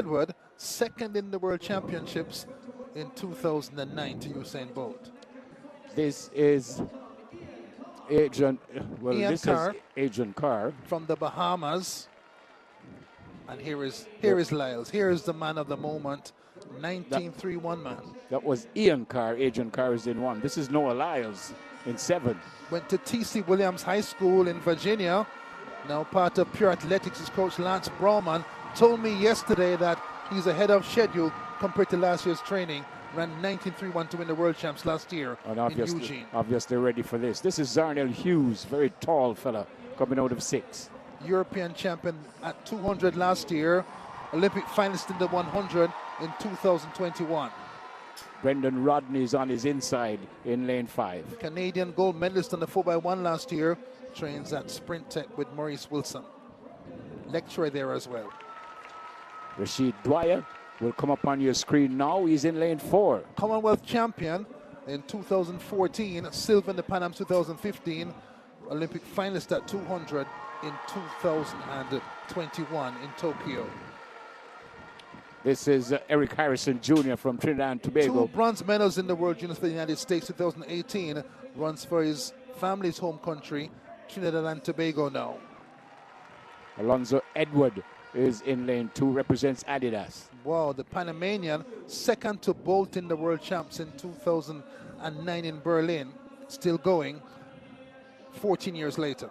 Edward, second in the World Championships in 2009 to Usain Bolt. This is Adrian, well, Ian this Carr, is Adrian Carr from the Bahamas. And here is Lyles. Here is the man of the moment, 1931 man. That was Ian Carr. Adrian Carr is in 1. This is Noah Lyles in 7. Went to T.C. Williams High School in Virginia. Now part of Pure Athletics. His coach Lance Brauman told me yesterday that he's ahead of schedule compared to last year's training. Ran 19.31 to win the World Champs last year in Eugene. Obviously ready for this. This is Zarnel Hughes, very tall fella, coming out of 6. European champion at 200 last year. Olympic finalist in the 100 in 2021. Brendon Rodney is on his inside in lane 5. Canadian gold medalist on the 4x1 last year. Trains at Sprint Tech with Maurice Wilson. Lecturer there as well. Rasheed Dwyer will come up on your screen now. He's in lane 4. Commonwealth champion in 2014. Silver in the Pan Am 2015. Olympic finalist at 200 in 2021 in Tokyo. This is Eric Harrison Jr. from Trinidad and Tobago. 2 bronze medals in the World Juniors for the United States 2018. Runs for his family's home country, Trinidad and Tobago now. Alonso Edward is in lane 2, represents Adidas. Wow, the Panamanian, second to Bolt in the World Champs in 2009 in Berlin. Still going 14 years later.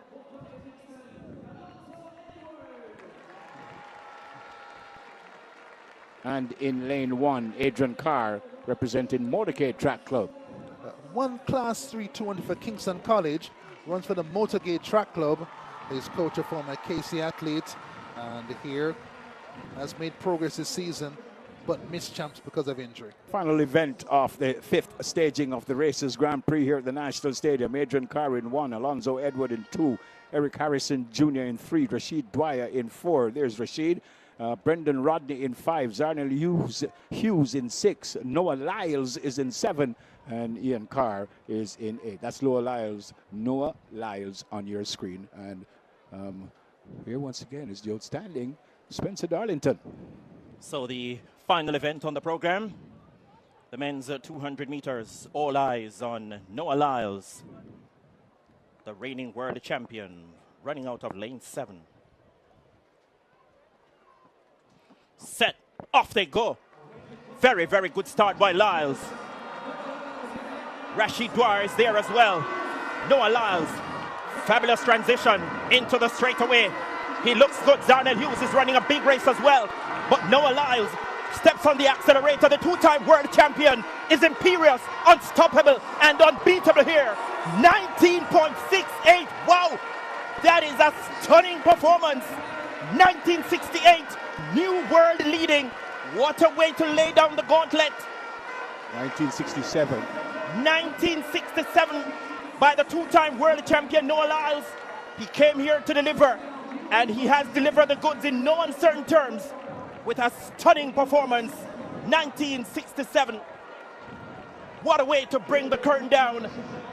And in lane 1, Adrian Carr, representing Motorcade Track Club. One Class 3 200 for Kingston College, runs for the Motorcade Track Club. His coach, a former KC athlete, and here has made progress this season, but missed champs because of injury. Final event of the 5th staging of the Racers Grand Prix here at the National Stadium. Adrian Carr in 1, Alonso Edward in 2, Eric Harrison Jr. in 3, Rasheed Dwyer in 4. There's Rasheed. Brendon Rodney in 5, Zarnel Hughes in 6, Noah Lyles is in 7, and Ian Carr is in 8. That's Noah Lyles on your screen. And here once again is the outstanding Spencer Darlington. So the final event on the program, the men's 200 meters, all eyes on Noah Lyles, the reigning world champion, running out of lane 7. Set, off they go. Very, very good start by Lyles. Rasheed Dwyer is there as well. Noah Lyles, fabulous transition into the straightaway. He looks good. Zarnel Hughes is running a big race as well. But Noah Lyles steps on the accelerator. The 2-time world champion is imperious, unstoppable, and unbeatable here. 19.68. Wow, that is a stunning performance. 1968. New world leading. What a way to lay down the gauntlet. 1967. 1967 by the 2-time world champion Noah Lyles. He came here to deliver, and he has delivered the goods in no uncertain terms with a stunning performance. 1967. What a way to bring the curtain down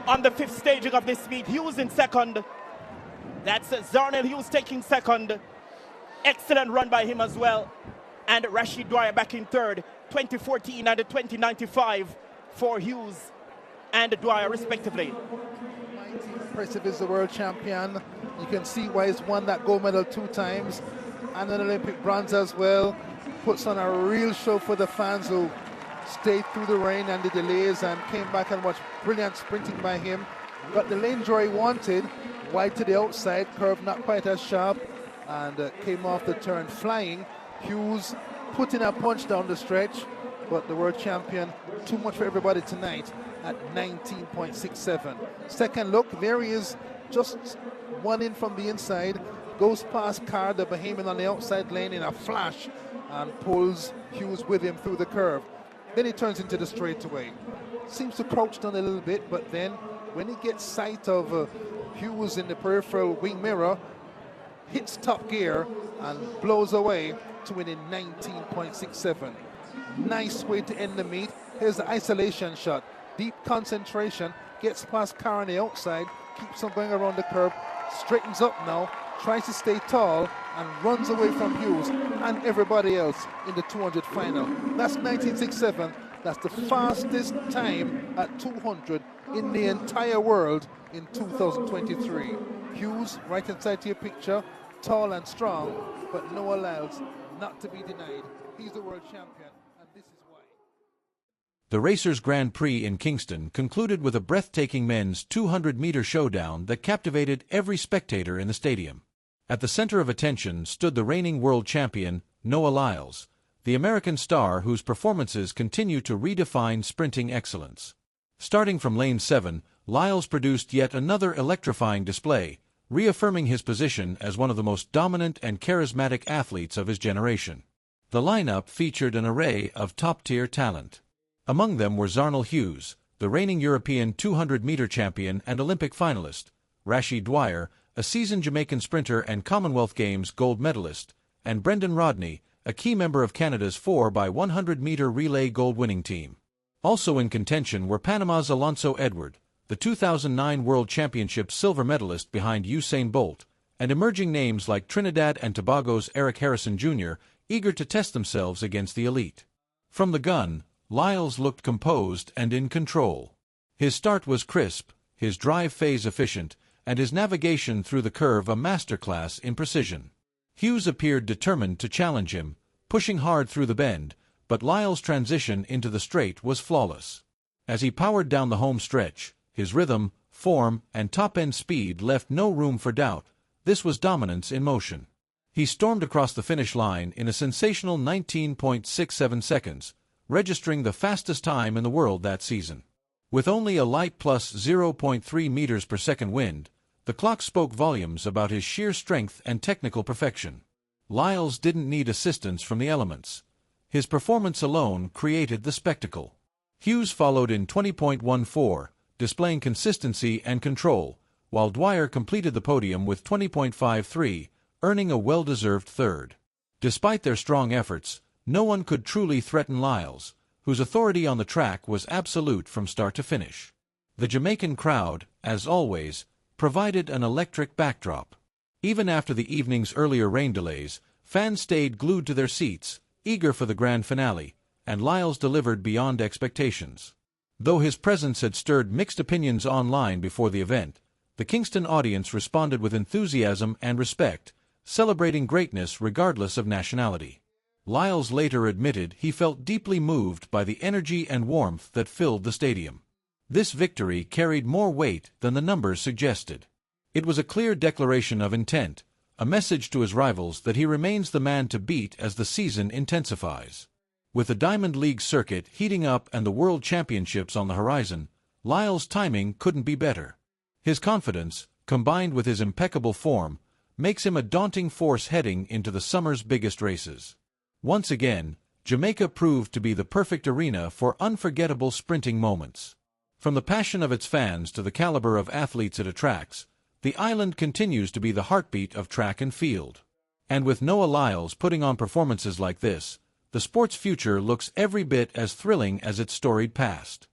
on the 5th staging of this meet. Hughes in 2nd. That's Zarnel Hughes taking 2nd. Excellent run by him as well. And Rasheed Dwyer back in 3rd. 2014 and 2095 for Hughes and Dwyer respectively. Impressive is the world champion. You can see why he's won that gold medal 2 times and an Olympic bronze as well. Puts on a real show for the fans who stayed through the rain and the delays and came back and watched brilliant sprinting by him. Got the lane draw he wanted, wide to the outside, curve not quite as sharp, and came off the turn flying. Hughes putting a punch down the stretch, but the world champion, too much for everybody tonight at 19.67. Second look, there he is, just one in from the inside, goes past Carr, the Bahamian on the outside lane in a flash, and pulls Hughes with him through the curve. Then he turns into the straightaway. Seems to crouch down a little bit, but then when he gets sight of Hughes in the peripheral wing mirror, hits top gear and blows away to win in 19.67. Nice way to end the meet. Here's the isolation shot. Deep concentration, gets past Carr on the outside, keeps on going around the curve, straightens up now, tries to stay tall and runs away from Hughes. and everybody else in the 200 final. That's 1967. That's the fastest time at 200 in the entire world in 2023. Hughes, right inside to your picture, tall and strong, but Noah Lyles, not to be denied. He's the world champion, and this is why. The Racers Grand Prix in Kingston concluded with a breathtaking men's 200-meter showdown that captivated every spectator in the stadium. At the center of attention stood the reigning world champion, Noah Lyles, the American star whose performances continue to redefine sprinting excellence. Starting from lane 7, Lyles produced yet another electrifying display, reaffirming his position as one of the most dominant and charismatic athletes of his generation. The lineup featured an array of top-tier talent. Among them were Zarnel Hughes, the reigning European 200-meter champion and Olympic finalist, Rasheed Dwyer, a seasoned Jamaican sprinter and Commonwealth Games gold medalist, and Brendon Rodney, a key member of Canada's 4x100-meter relay gold-winning team. Also in contention were Panama's Alonso, the 2009 World Championship silver medalist behind Usain Bolt, and emerging names like Trinidad and Tobago's Eric Harrison Jr., eager to test themselves against the elite. From the gun, Lyles looked composed and in control. His start was crisp, his drive phase efficient, and his navigation through the curve a masterclass in precision. Hughes appeared determined to challenge him, pushing hard through the bend, but Lyles' transition into the straight was flawless. As he powered down the home stretch, his rhythm, form, and top-end speed left no room for doubt. This was dominance in motion. He stormed across the finish line in a sensational 19.67 seconds, registering the fastest time in the world that season. With only a light plus 0.3 meters per second wind, the clock spoke volumes about his sheer strength and technical perfection. Lyles didn't need assistance from the elements. His performance alone created the spectacle. Hughes followed in 20.14, displaying consistency and control, while Dwyer completed the podium with 20.53, earning a well-deserved third. Despite their strong efforts, no one could truly threaten Lyles, whose authority on the track was absolute from start to finish. The Jamaican crowd, as always, provided an electric backdrop. Even after the evening's earlier rain delays, fans stayed glued to their seats, eager for the grand finale, and Lyles delivered beyond expectations. Though his presence had stirred mixed opinions online before the event, the Kingston audience responded with enthusiasm and respect, celebrating greatness regardless of nationality. Lyles later admitted he felt deeply moved by the energy and warmth that filled the stadium. This victory carried more weight than the numbers suggested. It was a clear declaration of intent, a message to his rivals that he remains the man to beat as the season intensifies. With the Diamond League circuit heating up and the World Championships on the horizon, Lyles' timing couldn't be better. His confidence, combined with his impeccable form, makes him a daunting force heading into the summer's biggest races. Once again, Jamaica proved to be the perfect arena for unforgettable sprinting moments. From the passion of its fans to the caliber of athletes it attracts, the island continues to be the heartbeat of track and field. And with Noah Lyles putting on performances like this, the sport's future looks every bit as thrilling as its storied past.